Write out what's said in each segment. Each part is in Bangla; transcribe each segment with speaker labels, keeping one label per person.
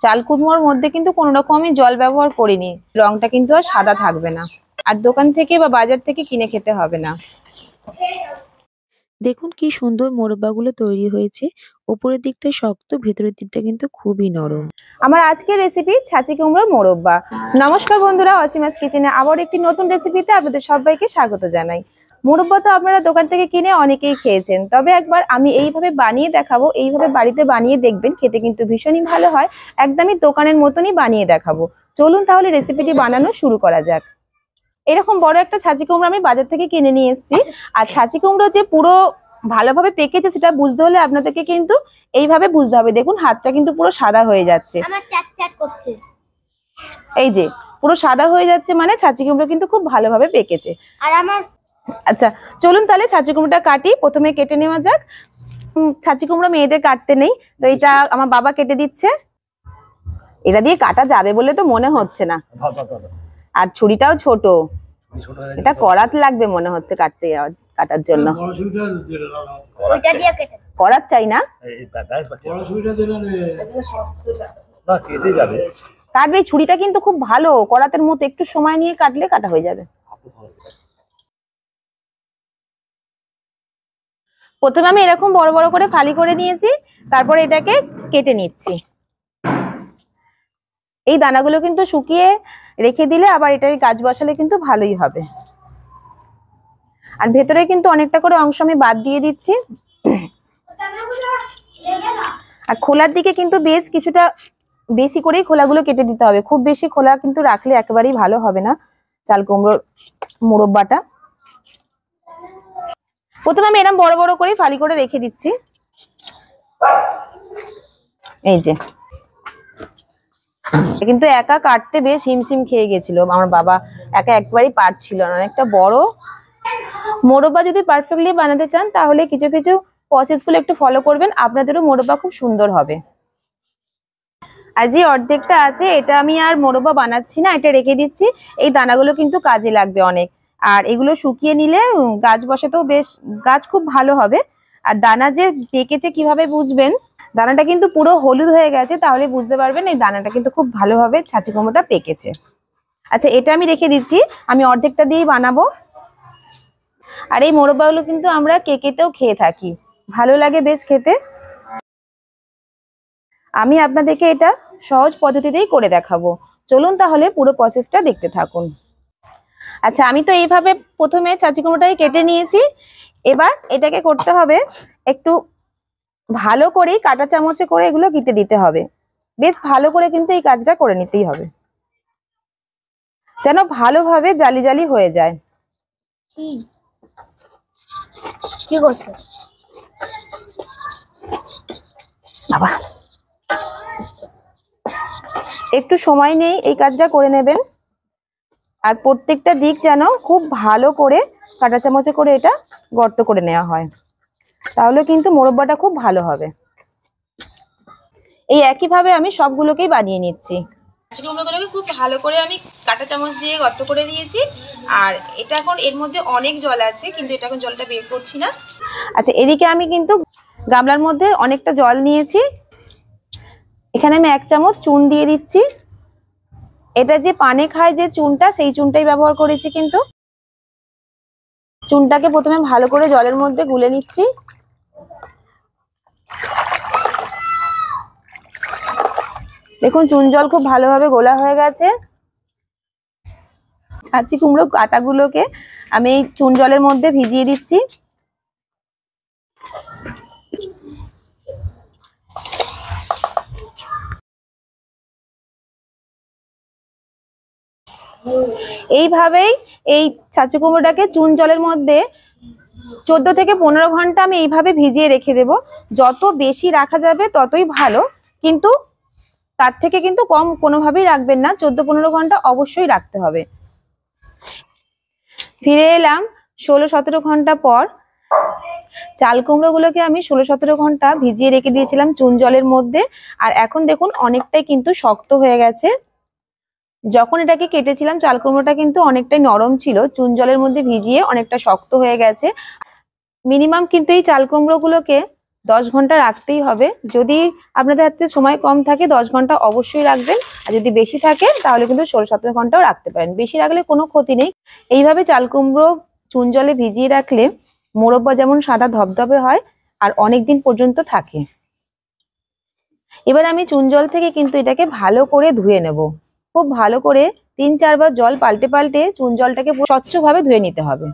Speaker 1: চাল কুমড়োর মধ্যে কিন্তু কোনো রকম আমি জল ব্যবহার করিনি, রংটা কিন্তু আর সাদা থাকবে না, আর দোকান থেকে বা বাজার থেকে কিনে খেতে হবে না।
Speaker 2: দেখুন কি সুন্দর মোরব্বাগুলো তৈরি হয়েছে। উপরের দিকটা শক্ত, ভেতরের দিকটা কিন্তু খুবই নরম।
Speaker 1: আমার আজকের রেসিপি ছাঁচি কুমড়োর মোরব্বা। নমস্কার বন্ধুরা, অসীমাস কিচেনে আবার একটি নতুন রেসিপিতে আপনাদের সবাইকে স্বাগত জানাই। মোরব্বা তো আপনারা দোকান থেকে কিনে অনেকেই খেয়েছেন, তবে একবার আমি এইভাবে বানিয়ে দেখাবো। এইভাবে বাড়িতে বানিয়ে দেখবেন, খেতে কিন্তু ভীষণই ভালো হয়। একদমই দোকানের মতনই বানিয়ে দেখাবো। চলুন তাহলে রেসিপিটি বানানো শুরু করা যাক। এরকম বড় একটা ছাঁচি কুমড়ো আমি বাজার থেকে কিনে নিয়ে এসেছি। আর ছাঁচি কুমড়ো যে পুরো ভালোভাবে পেকেছে সেটা বুঝতে হলে আপনাদেরকে কিন্তু এইভাবে বুঝতে হবে। দেখুন হাতটা কিন্তু পুরো সাদা হয়ে যাচ্ছে,
Speaker 3: আমার চ্যাট চ্যাট করছে।
Speaker 1: এই যে পুরো সাদা হয়ে যাচ্ছে, মানে ছাঁচি কুমড়ো কিন্তু খুব ভালোভাবে পেকেছে।
Speaker 3: আর আমার
Speaker 1: আচ্ছা চলুন তাহলে ছাঁচি কুমড়োটা কাটি। প্রথমে কেটে নেওয়া যাক। ছাঁচি কুমড়ো মেয়েদের কাটতে নেই, তো এটা আমার বাবা কেটে দিচ্ছে। এটা দিয়ে কাটা যাবে বলে তো মনে হচ্ছে না, আর ছুরিটাও ছোট, এটা করাত লাগবে মনে হচ্ছে কাটার জন্য।
Speaker 3: ওইটা দিয়ে কেটে
Speaker 1: করাত চাই না, কাটবে। ছুরিটা কিন্তু খুব ভালো, করাতের মতো, একটু সময় নিয়ে কাটলে কাটা হয়ে যাবে। প্রথমে আমি এরকম বড় বড় করে ফালি করে নিয়েছি, তারপর এটাকে কেটে নিচ্ছি। এই দানাগুলো কিন্তু শুকিয়ে রেখে দিলে আবার এটাকে গাছ বসালে কিন্তু ভালোই হবে। আর ভেতরে কিন্তু অনেকটা করে অংশ আমি বাদ দিয়ে দিচ্ছি। আর খোলার দিকে কিন্তু বেশ কিছুটা বেশি করেই খোলাগুলো কেটে দিতে হবে। খুব বেশি খোলা কিন্তু রাখলে একেবারেই ভালো হবে না চাল কুমড়োর মোরব্বাটা। প্রথমে আমি এরকম বড় বড় করে ফালি করে রেখে দিচ্ছি। এই যে কিন্তু একা কাটতে বেশ হিমশিম খেয়ে গেছিল আমার বাবা, একা একবারই পারছিল না। অনেকটা বড় মোরব্বা যদি পারফেক্টলি বানাতে চান তাহলে কিছু কিছু প্রসেসগুলো একটু ফলো করবেন, আপনাদেরও মোরব্বা খুব সুন্দর হবে। আর যে অর্ধেকটা আছে এটা আমি আর মোরব্বা বানাচ্ছি না, এটা রেখে দিচ্ছি। এই দানাগুলো কিন্তু কাজে লাগবে অনেক, আর এগুলো শুকিয়ে নিলে গাছ বসাতেও বেশ, গাছ খুব ভালো হবে। আর দানা যে পেকেছে কিভাবে বুঝবেন, দানাটা কিন্তু পুরো হলুদ হয়ে গেছে, তাহলে বুঝতে পারবেন এই দানাটা কিন্তু খুব ভালোভাবে ছাঁচি কুমড়োটা পেকেছে। আচ্ছা এটা আমি রেখে দিচ্ছি, আমি অর্ধেকটা দিয়েই বানাবো। আর এই মোরব্বাগুলো কিন্তু আমরা কেকেতেও খেয়ে থাকি, ভালো লাগে বেশ খেতে। আমি আপনাদেরকে এটা সহজ পদ্ধতিতেই করে দেখাবো। চলুন তাহলে পুরো প্রসেসটা দেখতে থাকুন। আচ্ছা আমি তো এইভাবে প্রথমে ছাঁচি কুমড়োটাকে কেটে নিয়েছি। এবার এটাকে করতে হবে একটু ভালো করে কাঁটা চামচে করে এগুলো কেটে দিতে হবে। বেশ ভালো করে কিন্তু এই কাজটা করে নিতেই হবে, যেন ভালোভাবে জালি জালি হয়ে যায়।
Speaker 3: কি করছো
Speaker 1: বাবা, একটু সময় নেই, এই কাজটা করে নেবেন। আর প্রত্যেকটা দিক যেন খুব ভালো করে কাঁটা চামচে করে এটা গর্ত করে নেওয়া হয়, তাহলে কিন্তু মোরব্বাটা খুব ভালো হবে। এই একইভাবে আমি সবগুলোকেই বানিয়ে নিচ্ছি। কুমড়োগুলোকে খুব ভালো করে আমি কাঁটা চামচ দিয়ে গর্ত করে দিয়েছি। আর এটা এখন এর মধ্যে অনেক জল আছে, কিন্তু এটা এখন জলটা বের করছি না। আচ্ছা এদিকে আমি কিন্তু গামলার মধ্যে অনেকটা জল নিয়েছি, এখানে আমি 1 চামচ চুন দিয়ে দিচ্ছি। এটা যে পানে খায় যে চুনটা, সেই চুনটাই ব্যবহার করেছি। কিন্তু চুনটাকে প্রথমে ভালো করে জলের মধ্যে গুলে নিচ্ছি। দেখুন চুন জল খুব ভালোভাবে গোলা হয়ে গেছে। ছাঁচি কুমড়ো কাঁটাগুলোকে আমি এই চুন জলের মধ্যে ভিজিয়ে দিচ্ছি। এইভাবেই এই ছাঁচি কুমড়োটাকে চুন জলের মধ্যে 14 থেকে 15 ঘন্টা আমি এইভাবে ভিজিয়ে রেখে দেব। যত বেশি রাখা যাবে ততই ভালো, কিন্তু তার থেকে কিন্তু কম কোনোভাবেই রাখবেন না। 14-15 ঘন্টা অবশ্যই রাখতে হবে। ফিরে এলাম 16-17 ঘন্টা পর। চাল কুমড়োগুলোকে আমি 16-17 ঘন্টা ভিজিয়ে রেখে দিয়েছিলাম চুন জলের মধ্যে। আর এখন দেখুন অনেকটাই কিন্তু শক্ত হয়ে গেছে। যখন এটাকে কেটেছিলাম চাল কুমড়োটা কিন্তু অনেকটাই নরম ছিল, চুন জলের মধ্যে ভিজিয়ে অনেকটা শক্ত হয়ে গেছে। মিনিমাম কিন্তু এই চাল কুমড়োগুলোকে 10 ঘন্টা রাখতেই হবে। যদি আপনাদের হাতে সময় কম থাকে 10 ঘন্টা অবশ্যই রাখবেন, আর যদি বেশি থাকে তাহলে কিন্তু 16-17 ঘন্টাও রাখতে পারেন। বেশি রাখলে কোনো ক্ষতি নেই। এইভাবে চাল কুমড়ো চুন জলে ভিজিয়ে রাখলে মোরব্বা যেমন সাদা ধবধবে হয় আর অনেক দিন পর্যন্ত থাকে। এবার আমি চুন জল থেকে কিন্তু এটাকে ভালো করে ধুয়ে নেব। খুব ভালো করে 3-4 বার জল পাল্টে পাল্টে চুন জলটাকে স্বচ্ছভাবে ধুয়ে নিতে হবে।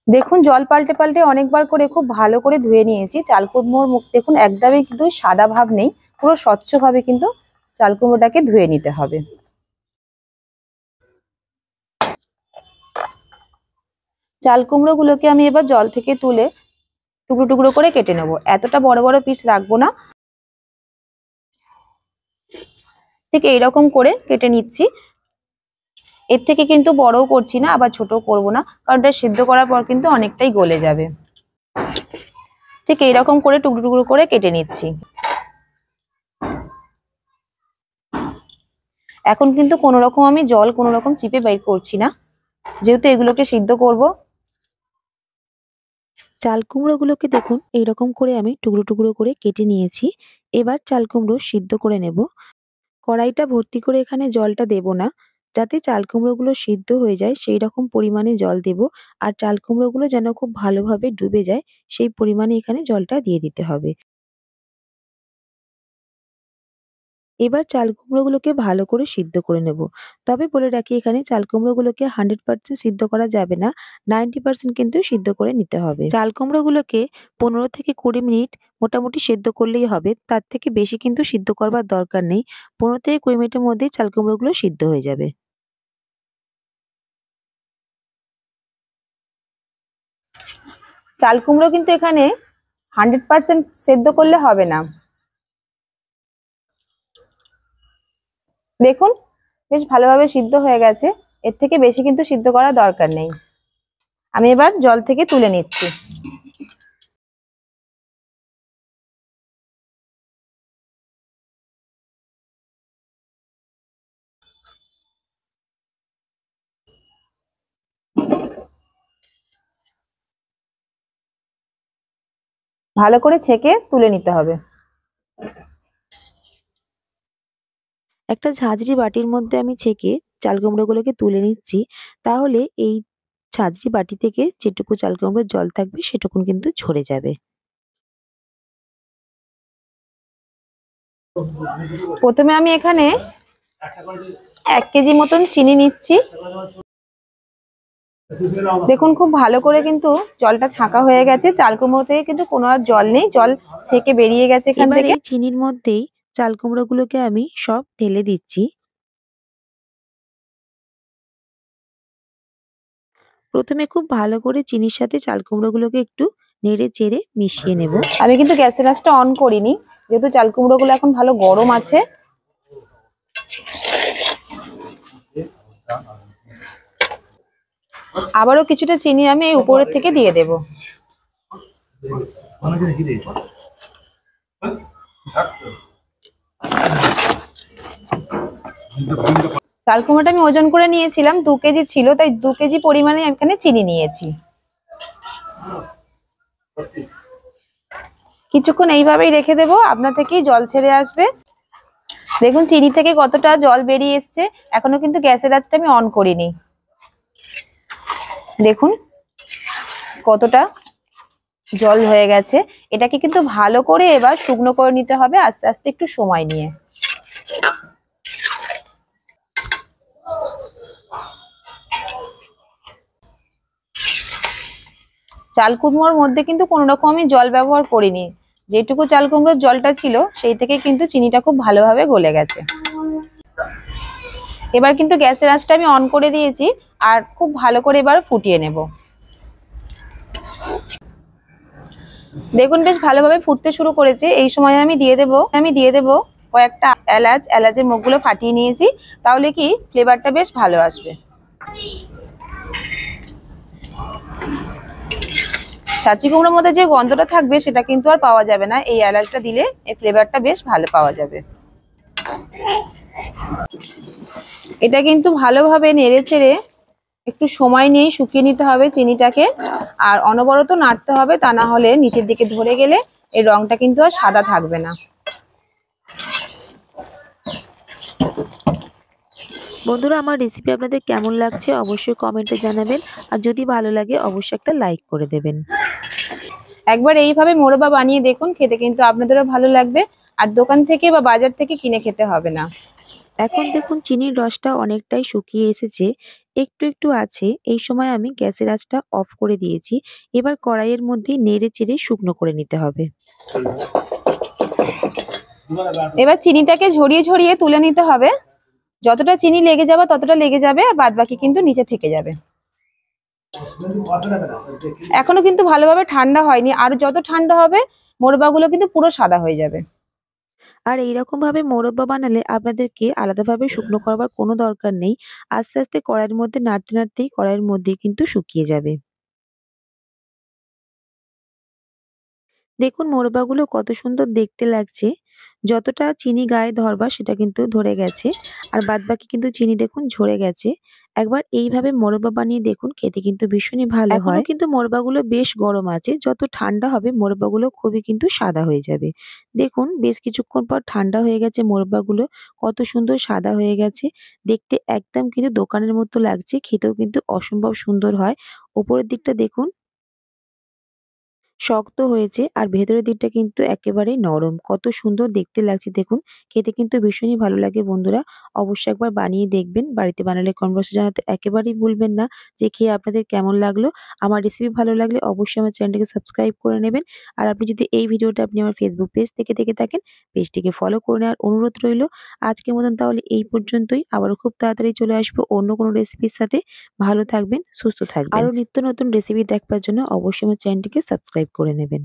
Speaker 1: দেখুন জল পাল্টে পাল্টে অনেকবার করে খুব ভালো করে ধুয়ে নিয়েছি। চাল কুমড়োর মুখ দেখুন একদমই কিন্তু সাদা ভাব নেই, পুরো স্বচ্ছভাবে কিন্তু চাল কুমড়োটাকে ধুয়ে নিতে হবে। চাল কুমড়ো গুলোকে আমি এবার জল থেকে তুলে টুকরো টুকরো করে কেটে নেব। এতটা বড় বড় পিস রাখবো না, ঠিক এইরকম করে কেটে নিচ্ছি। এর থেকে কিন্তু বড়ও করছি না, আবার ছোটও করব না, কারণ এটা সিদ্ধ করার পর কিন্তু অনেকটাই গলে যাবে। ঠিক এইরকম করে টুকরো টুকরো করে কেটে নিচ্ছি। এখন কিন্তু কোনো রকম আমি জল কোনো রকম চিপে বের করছি না, যেহেতু এগুলোকে সিদ্ধ করব।
Speaker 2: চাল কুমড়োগুলোকে দেখুন এইরকম করে আমি টুকরো টুকরো করে কেটে নিয়েছি। এবার চাল কুমড়ো সিদ্ধ করে নেব। কড়াইটা ভর্তি করে এখানে জলটা দেব না, যাতে চাল কুমড়োগুলো সিদ্ধ হয়ে যায় সেই রকম পরিমাণে জল দেব। আর চাল কুমড়োগুলো যেন খুব ভালোভাবে ডুবে যায় সেই পরিমাণে এখানে জলটা দিয়ে দিতে হবে। এবার চাল কুমড়োগুলোকে ভালো করে সিদ্ধ করে নেব। তবে বলে রাখি এখানে চাল কুমড়োগুলোকে 100% সিদ্ধ করা যাবে না, 90% কিন্তু সিদ্ধ করে নিতে হবে। চাল কুমড়োগুলোকে 15 থেকে 20 মিনিট মোটামুটি সিদ্ধ করলেই হবে, তার থেকে বেশি কিন্তু সিদ্ধ করবার দরকার নেই। 15 থেকে 20 মিনিটের মধ্যেই চাল কুমড়োগুলো সিদ্ধ হয়ে যাবে।
Speaker 1: চাল কুমড়ো কিন্তু এখানে 100% সেদ্ধ করলে হবে না। দেখুন বেশ ভালোভাবে সিদ্ধ হয়ে গেছে, এর থেকে বেশি কিন্তু সিদ্ধ করার দরকার নেই। আমি এবার জল থেকে তুলে নিচ্ছি। ভালো করে ছেঁকে তুলে নিতে হবে।
Speaker 2: একটা ঝাঁঝরি বাটির মধ্যে আমি ছেঁকে চাল কুমড়োগুলোকে তুলে নিচ্ছি। তাহলে এই ঝাঁঝরি বাটি থেকে যেটুকু চাল কুমড়োর জল থাকবে সেটুকুন কিন্তু ঝরে যাবে।
Speaker 1: প্রথমে আমি এখানে 1 কেজি মতন চিনি নিচ্ছি। দেখুন খুব ভালো করে কিন্তু জলটা ছাঁকা হয়ে গেছে, চাল কুমড়ো থেকে কিন্তু কোনো আর জল নেই, জল ছেঁকে বেরিয়ে গেছে এখান
Speaker 2: এবার
Speaker 1: থেকে।
Speaker 2: এই চিনির মধ্যেই চাল কুমড়োগুলোকে আমি সব ঢেলে দিচ্ছি। প্রথমে খুব ভালো করে চিনির সাথে চাল কুমড়োগুলোকে একটু নেড়ে চেড়ে মিশিয়ে নেব।
Speaker 1: আমি কিন্তু গ্যাসের আঁচটা অন করিনি, যেহেতু চাল কুমড়োগুলো এখন ভালো গরম আছে। আবারও কিছুটা চিনি আমি এই উপরের থেকে দিয়ে দেব। চাল কুমড়োটা আমি ওজন করে নিয়েছিলাম, 2 কেজি ছিল, তাই 2 কেজি পরিমাণে এখানে চিনি নিয়েছি। কিছুক্ষণ এইভাবেই রেখে দেবো, আপনা থেকেই জল ছেড়ে আসবে। দেখুন চিনি থেকে কতটা জল বেরিয়ে এসছে। এখনো কিন্তু গ্যাসের আঁচটা আমি অন করিনি। দেখুন কতটা জল হয়ে গেছে। এটাকে কিন্তু ভালো করে এবার শুকনো করে নিতে হবে আস্তে আস্তে একটু সময় নিয়ে। চাল কুমড়োর মধ্যে কিন্তু কোনো রকম আমি জল ব্যবহার করিনি, যেটুকু চাল কুমড়োর জলটা ছিল সেই থেকে কিন্তু চিনিটা খুব ভালোভাবে গলে গেছে। এবার কিন্তু গ্যাসের আঁচটা আমি অন করে দিয়েছি, আর খুব ভালো করে এবার ফুটিয়ে নেব। দেখুন বেশ ভালোভাবে ফুটতে শুরু করেছে। এই সময় আমি দিয়ে দেব কয়েকটা এলাচ। এলাচের মুখগুলো ফাটিয়ে নিয়েছি, তাহলে কি ফ্লেভারটা বেশ ভালো আসবে। ছাঁচি কুমড়োর মধ্যে যে গন্ধটা থাকবে সেটা কিন্তু আর পাওয়া যাবে না, এই এলাচটা দিলে এই ফ্লেভারটা বেশ ভালো পাওয়া যাবে। এটা কিন্তু ভালোভাবে নেড়ে চেড়ে একটু সময় নিয়ে শুকিয়ে নিতে হবে চিনিটাকে, আর অনবরত নাড়তে হবে, তা না হলে নিচের দিকে ধরে গেলে এই রংটা কিন্তু আর সাদা থাকবে না।
Speaker 2: বন্ধুরা, আমার রেসিপি আপনাদের কেমন লাগছে অবশ্যই কমেন্টে জানাবেন, আর যদি ভালো লাগে অবশ্যই একটা লাইক করে দেবেন।
Speaker 1: একবার এইভাবে মোরব্বা বানিয়ে দেখুন, খেতে কিন্তু আপনাদেরও ভালো লাগবে, আর দোকান থেকে বা বাজার থেকে কিনে খেতে হবে না।
Speaker 2: এখন দেখুন চিনির রসটা অনেকটাই শুকিয়ে এসেছে, একটু একটু আছে। এই সময় আমি গ্যাসের আঁচটা অফ করে দিয়েছি। এবার কড়াইয়ের মধ্যে নেড়ে চেড়ে শুকনো করে নিতে হবে।
Speaker 1: এবার চিনিটাকে ঝরিয়ে ঝরিয়ে তুলে নিতে হবে। যতটা চিনি লেগে যাবে ততটা লেগে যাবে, আর বাদ বাকি কিন্তু নিচে থেকে যাবে। এখনো কিন্তু ভালোভাবে ঠান্ডা হয়নি, আর যত ঠান্ডা হবে মোরব্বাগুলো কিন্তু পুরো সাদা হয়ে যাবে।
Speaker 2: আর এইরকম ভাবে মোরব্বা বানালে আপনাদেরকে আলাদাভাবে শুকনো করবার কোনো দরকার নেই। আস্তে আস্তে কড়াইয়ের মধ্যে নাড়তে নাড়তেই কড়াইয়ের মধ্যে কিন্তু শুকিয়ে যাবে। দেখুন মোরব্বাগুলো কত সুন্দর দেখতে লাগছে। যতটা চিনি গায়ে ধরবার সেটা কিন্তু ধরে গেছে। আর বাদবাকি কিন্তু চিনি দেখুন ঝরে গেছে। একবার এইভাবে মোরব্বা বানিয়ে দেখুন, খেতে কিন্তু ভীষণই ভালো হয়। এখনো কিন্তু মোরব্বাগুলো বেশ গরম আছে। যত ঠান্ডা হবে মোরব্বাগুলো খুবই কিন্তু সাদা হয়ে যাবে। দেখুন বেশ কিছুক্ষণ পর ঠান্ডা হয়ে গেছে মোরব্বাগুলো। কত সুন্দর সাদা হয়ে গেছে। দেখতে একদম কিন্তু দোকানের মতো লাগছে। খেতেও কিন্তু অসম্ভব সুন্দর হয়। উপরের দিকটা দেখুন শক্ত হয়েছে, আর ভেতরের দিকটা কিন্তু একেবারেই নরম। কত সুন্দর দেখতে লাগছে দেখুন। খেতে কিন্তু ভীষণই ভালো লাগে বন্ধুরা। অবশ্যই একবার বানিয়ে দেখবেন। বাড়িতে বানালে কমেন্ট বক্সে জানাতে একেবারেই ভুলবেন না যে খেয়ে আপনাদের কেমন লাগলো। আমার রেসিপি ভালো লাগলে অবশ্যই আমার চ্যানেলটাকে সাবস্ক্রাইব করে নেবেন। আর আপনি যদি এই ভিডিওটা আপনি আমার ফেসবুক পেজ থেকে দেখে থাকেন, পেজটিকে ফলো করে নেওয়ার অনুরোধ রইলো। আজকের মতন তাহলে এই পর্যন্তই। আবারও খুব তাড়াতাড়ি চলে আসবো অন্য কোনো রেসিপির সাথে। ভালো থাকবেন, সুস্থ থাকবেন। আরো নিত্য নতুন রেসিপি দেখবার জন্য অবশ্যই আমার চ্যানেলটিকে সাবস্ক্রাইব করে নেবেন।